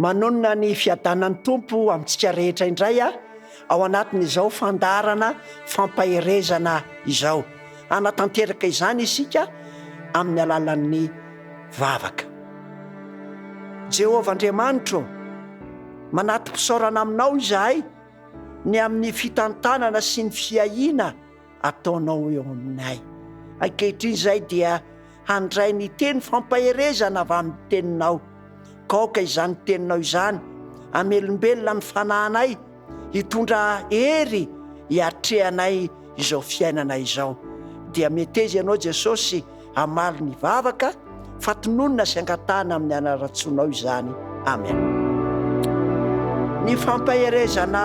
manonona ny fiadanan'ny tompo amintsika rehetra indray ao anatin'izao fandarana fampaherezana izao, anatanteraka izany isika amin'ny alalan'ny vavaka. Jehovah Andriamanitro, manatim-pisaorana aminao izahay ny amin'ny fitantanana sy ny fiahiana ataonao eo aminay. Ankehitriny izay dia handray ny teny fampaherezana avy amin'ny teninao. Kaoka izany teninao izany amelombelona ny fanahinay, hitondra hery hiatrehanay izao fiainana izao. Dia meteza ianao Jesosy hamaly ny vavaka, fatononona sy angatahana amin'ny anaratsoanao izany. Amen. Ny fampaherezana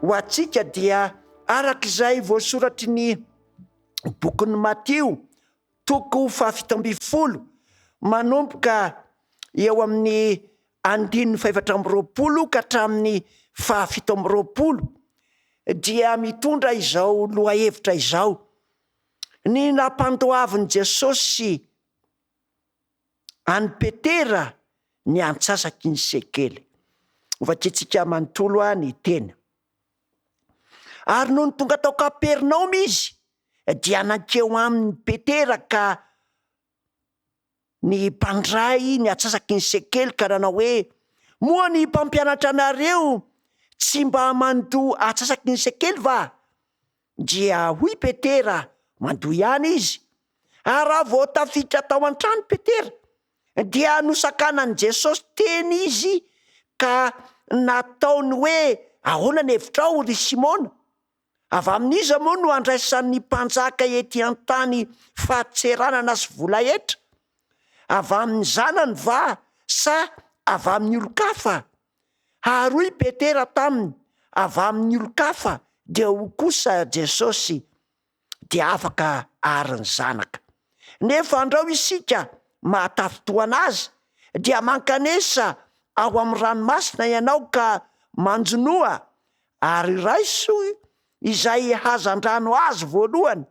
ho antsika dia arak'izay voasoratry ny bokin'ny Matio toko 17 manomboka eo amin'ny 17 ka hatramin'ny 17 dia mitondra izao lohahevitra izao: ny nampandoavin'i Jesosy any Petera ny antsasaky ny sekely. Ovatritsika manontolo ny tena. Ary noho ny tonga tao Kapernaoma izy dia nankeo amin'ny Petera ka ny mpandray ny antsasaky ny sekely ka nanao hoe: moa ny mpampianatra anareo tsy mba mandoa antsasaky ny sekely va? Dia hoy Petera mandoa ihany izy. Ary raha vao tafiditra tao an-trano Petera dia nosakanan'i Jesosy teny izy ka nataony hoe: ahoana ny hevitrao ry Simona? Avy amin'iza moa no andraisan'ny mpanjaka ety an-tany fahatseranana sy volahetra? Avy amin'ny zanany va sa avy amin'ny olon-kafa? Ary Petera taminy: avy amin'ny olon-kafa. Dia ho kosa Jesosy: dia afaka ariny zanaka. Nefa andao isika mahatafitoa anazy dia mankanesa ao amin'ny ranomasina ianao ka manjonoa, ary raiso izay hazan-drano azy voalohany,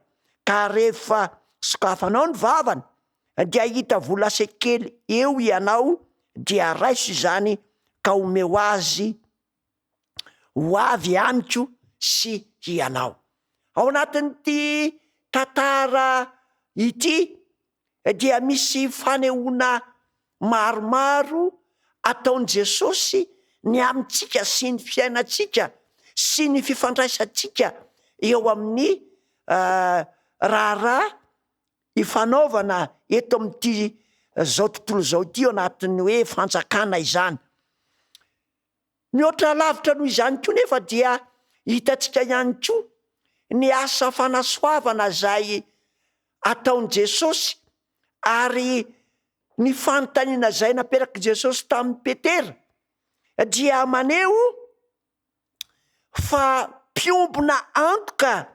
ka rehefa sokafanao ny vavany dia hita vola sekely eo ianao, dia raiso izany ka omeo azy ho avy aniko sy ianao. Ao anatin'ity tantara ity dia misy fanehoana maromaro ataon'i Jesosy ny amintsika sy ny fiainantsika sy ny fifandraisantsika eo amin'ny raharaha ifanaovana eto amin'ity zao tontolo zao ity, ao anatin'ny hoe fanjakana izany. Mihoatra lavitra noho izany koa nefa dia hitantsika ihany koa ny asa fanasoavana zay ataon'i Jesosy, ary ny fanontaniana zay naperaky Jesosy tamin'ny Petera dia maneho fa mpiombona antoka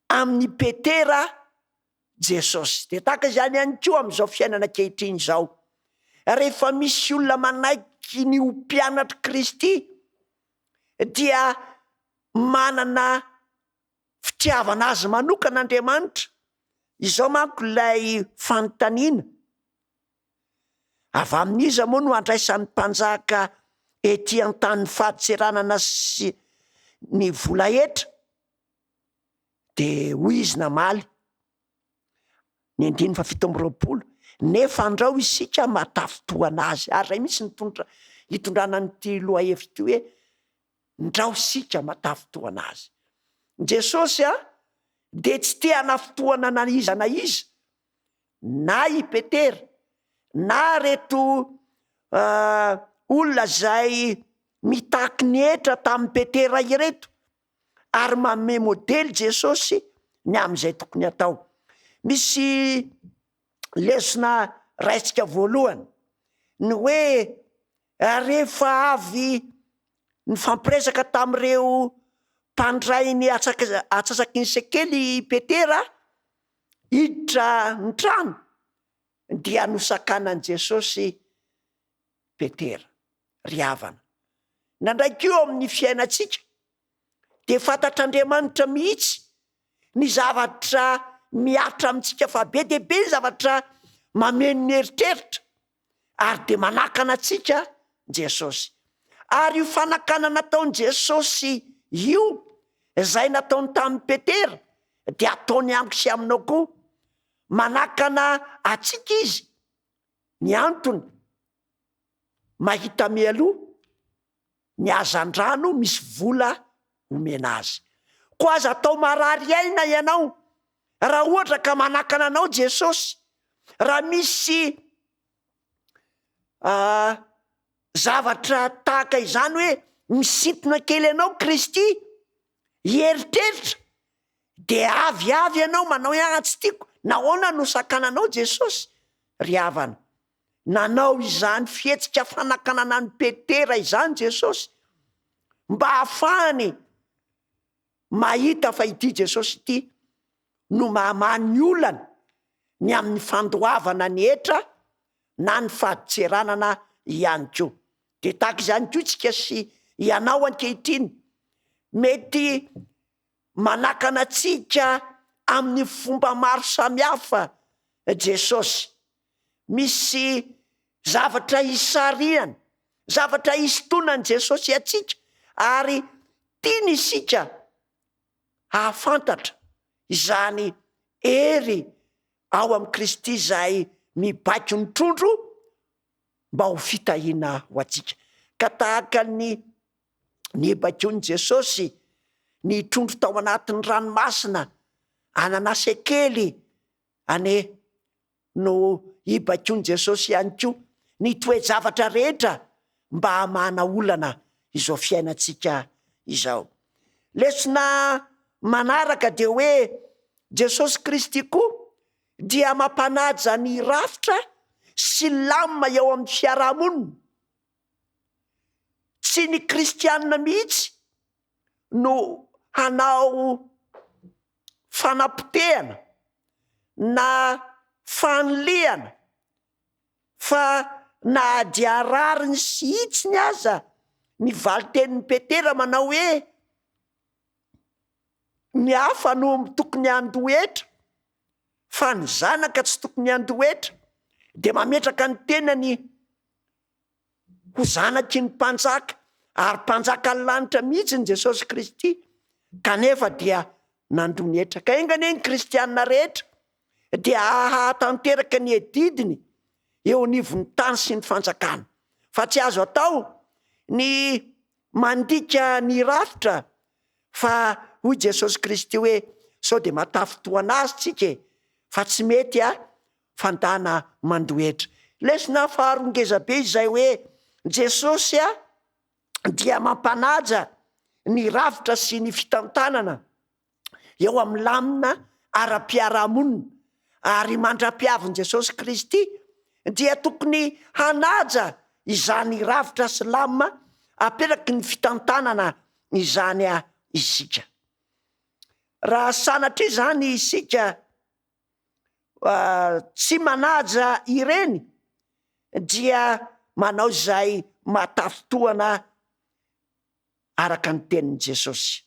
amin'ny Petera Jesosy. De tahaka izany ihany koa amin'izao fiainana ankehitriny izao, rehefa misy olona manaiky ny ho mpianatra Kristy dia manana fitiavana azy manokana Andriamanitra. Izao manko ilay fanontaniana: avy amin'iza moa no andraisan'ny mpanjaka ety an-tany fahatseranana sy ny volahetra? De hoy izy namaly ny 17 nefa andrao isika matafitoa anazy. Ary ray misy hitondrana nyity lohahevitra ty hoe: ndrao isika matafitoa anazy. Jesosy de tsy te hanafitoana na iza na i Petera na reto olona zay mitaky ny hetra tamin'ny Petera ireto, ary manome modely Jesosy ny amin'izay tokony atao. Misy lesona raisika voalohany ny hoe rehefa avy ny fampiresaka tamin'ireo mpandray ny antsasaky ny sekely Petera hiditra ny trano, dia nosakanan'i Jesosy Petera ry havana. Nandraiky eo amin'ny fiainantsika de fantatr'Andriamanitra mihitsy ny zavatra miatra amintsika, fa be dia be ny zavatra mameno ny eritreritra, ary de manakana antsika Jesosy. Ary io fanakana nataony Jesosy io, zay nataony tamin'ny Petera, de ataony amiko sy aminao koa. Manakana atsika izy. Ny antony, mahita mialoha, ny hazan-drano misy vola omena azy. Koa aza atao marary aina ianao raha ohatra ka manakana anao Jesosy. Raha misy zavatra tahaka izany hoe misintona kely ianao Kristy, hieritreritra, de avy ianao manao tsy tiako, nahoana no sakananao Jesosy? Ry havana, nanao izany fihetsika fanakanana ny Petera izany Jesosy, mba hahafahany mahita fa ity Jesosy ity no mamany ny olana ny amin'ny fandoavana ny hetra na ny fahadiseranana ihany koa. De tahaka izany koa tsika sy ianao ankehitriny, mety manakana antsika amin'ny fomba maro samihafa Jesosy. Misy zavatra hisariany, zavatra hisintonany Jesosy atsika, ary tiany isika hahafantatra izany hery ao amin'ny Kristy zay mibaiko ny trondro mba ho fitahiana ho atsika. Ka tahaka ny baikoan'i Jesosy ny trondro tao anatin'ny ranomasina, ananasy kely ane no hibaikoan'i Jesosy ihany koa ny toe-javatra rehetra mba hamana olana izao fiainantsika izao. Lesona manaraka de hoe Jesosy Kristy koa dia mampanaja ny rafitra sy lamina eo amin'ny fiarahamonina. Tsy ny kristianina mihitsy no hanao fanapotehana na fanoliana, fa na dia rariny sy hitsiny aza ny valitenin'ny Petera manao hoe ny hafa no tokony handohetra fa ny zanaka tsy tokony handohetra, de mametraka ny tenany ho zanaky ny mpanjaka, ary mpanjaka ny lanitra mihitsy ny Jesosy Kristy, kanefa dia nandony hetra. Ka engane ny kristianina rehetra dia hahatanteraka ny edidiny eo anivon'ny tany sy ny fanjakana, fa tsy azo atao ny mandika ny rafitra, fa hoy Jesosy Kristy hoe sao de matafotoana azy tsika, fa tsy mety fandana mandohetra. Lesona faharongeza be izay hoe Jesosy dia mampanaja ny rafitra sy ny fitantanana eo amin'ny lamina ara-piarahamonina, ary mandra-piavin' Jesosy Kristy dia tokony hanaja izany rafitra sy lamina aperaky ny fitantanana izany isika. Raha sanatry izany isika tsy manaja ireny, dia manao izay matafotoana araka ny tenin'i Jesosy.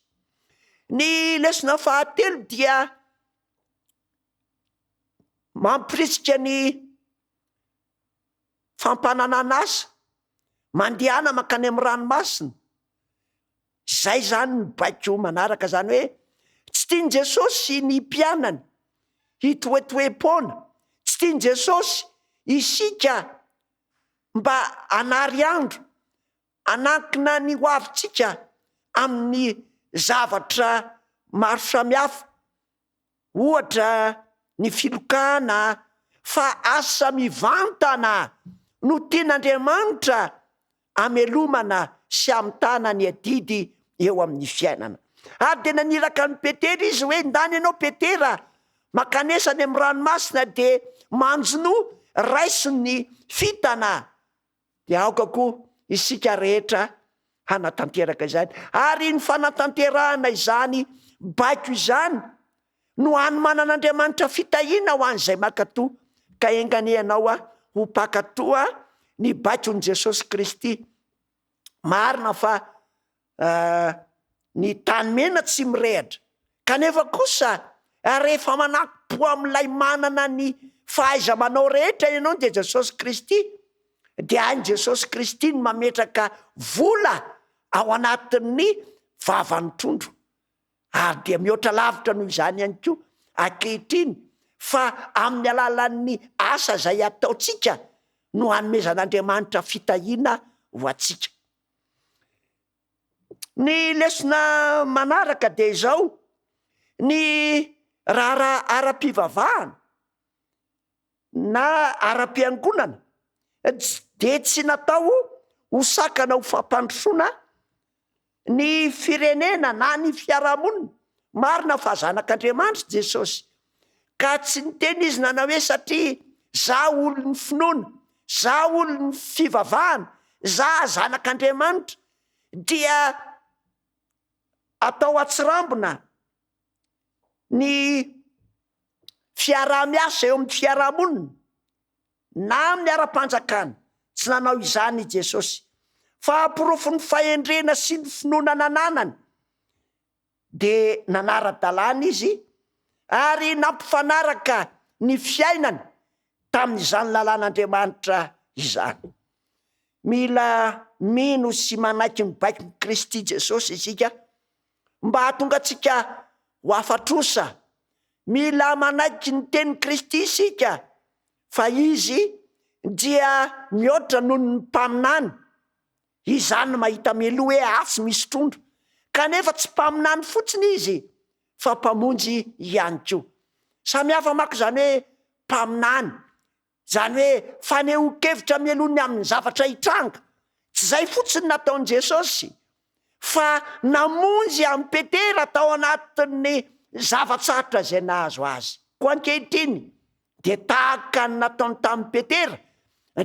Ny lesona fahatelo dia mampirisika ny fampananana asa, mandehana makany amin'ny ranomasina. Zay zany ny baiko manaraka zany hoe tsy tiany Jesosy ny mpianany hitoetoem-pona, tsy tiany Jesosy isika mba hanary andro anankina ny hoavintsika amin'ny zavatra maro samihafa, ohatra ny filokana, fa asa mivantana no tian'Andriamanitra amelomana sy amitana ny adidy eo amin'ny fiainana. Ary de naniraka ny Petera izy hoe ndany ianao Petera, makanesany amin'ny ranomasina de manjono raisiny fitana. De aoka koa isika rehetra hanatanteraka izany, ary ny fanatanterahana izany baiko izany no hanomanan'Andriamanitra fitahiana ho an'izay makatoa. Ka engane ianao ho pakatoa ny baikon' Jesosy Kristy. Marina fa ny tany mena tsy mirehatra, kanefa kosa rehefa manaky-po amin'ilay manana ny fahaiza-manao rehetra ianao de Jesosy Kristy, dia hain Jesosy Kristy ny mametraka vola ao anatin'ny vavany trondro, ary dia mihoatra lavitra noho izany ihany koa ankehitriny fa amin'ny alalan'ny asa zay ataotsika no hanomezan'Andriamanitra fitahiana ho atsika. Ny lesona manaraka dia izao: ny raha ara-pivavahana na ara-piangonana dia tsy natao ho sakana ho fampandrosoana ny firenena na ny fiarahamonina. Marina fa zanak'Andriamanitra Jesosy, ka tsy niteny izy nanao hoe satria za olon'ny finoana, za olon'ny fivavahana, za zanak'Andriamanitra dia atao atsirambina ny fiaraha-miasa eo amin'ny fiarahamonina na amin'ny ara-panjakana. Tsy nanao izany i Jesosy, fa ampirofo ny fahendrena sy ny finoana nananany dia nanara-dalàna izy ary nampifanaraka ny fiainany tamin'izany lalàn'Andriamanitra izany. Mila mino sy manaiky mibaiko ny Kristy Jesosy isika mba hahatonga antsika ho afatrosa. Mila manaiky ny tenin'ny Kristy isika fa izy dia mihoatra noho ny mpaminany. Izany mahita melo hoe atsy misy trondro, kanefa tsy mpaminany fotsiny izy fa mpamonjy ihany koa. Samihafa mako zany hoe mpaminany, zany hoe faneho-kevitra mielony amin'ny zavatra hitranga. Tsy zay fotsiny nataon'i Jesosy, fa namonjy amin'ny Petera tao anatin'ny zavatsarotra zay nahazo azy. Ko ankehitriny dia tahaka ny nataony tamin'ny Petera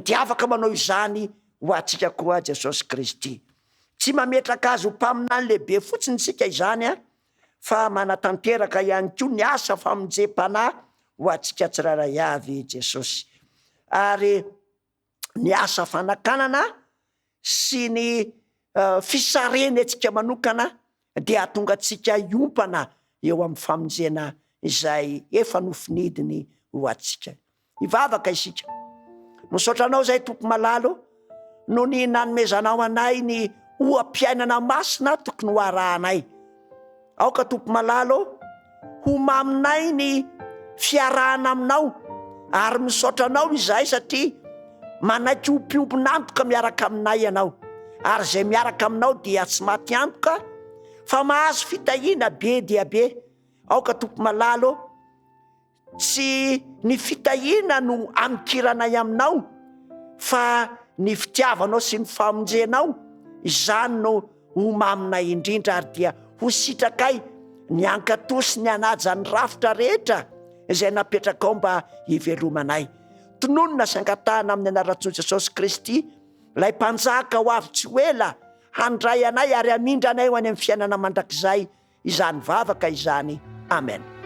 dia afaka manao izany ho atsika koa Jesosy Kristy. Tsy mametraka azy ho mpaminany lehibe fotsiny tsika izany fa manatanteraka ihany koa ny asa famonjem-panahy ho atsika tsiraray avy Jesosy. Ary ny asa fanakanana sy ny fisareny antsika manokana dia hahatonga antsika hiompana eo amin'ny famonjena izay efa nofinidiny ho atsika. Hivavaka isika. Misaotra anao zay tompo malalo no ny nanomezanao anay ny oam-piainana masina tokony ho arahanay. Aoka tompo malalo ho maminay ny fiarahana aminao, ary misaotra anao izahay satria manaiky ho mpiombonantoka miaraka aminay ianao, ary zay miaraka aminao dia tsy maty antoka fa mahazo fitahiana be dia be. Aoka tompo malalo, tsy ny fitahiana no amikiranay aminao fa ny fitiavanao sy ny famonjenao, izany no ho maminay indrindra, ary dia ho sitrakay ny ankatosy ny anaja ny rafitra rehetra izay napetraka ao mba hivelomanay. Tononona sy angatahana amin'ny anaran'i Jesosy Kristy, lay mpanjaka ho avy tsy ho ela handray anay ary hamindra anay ho any amin'ny fiainana mandrakizay izany vavaka izany. Amen.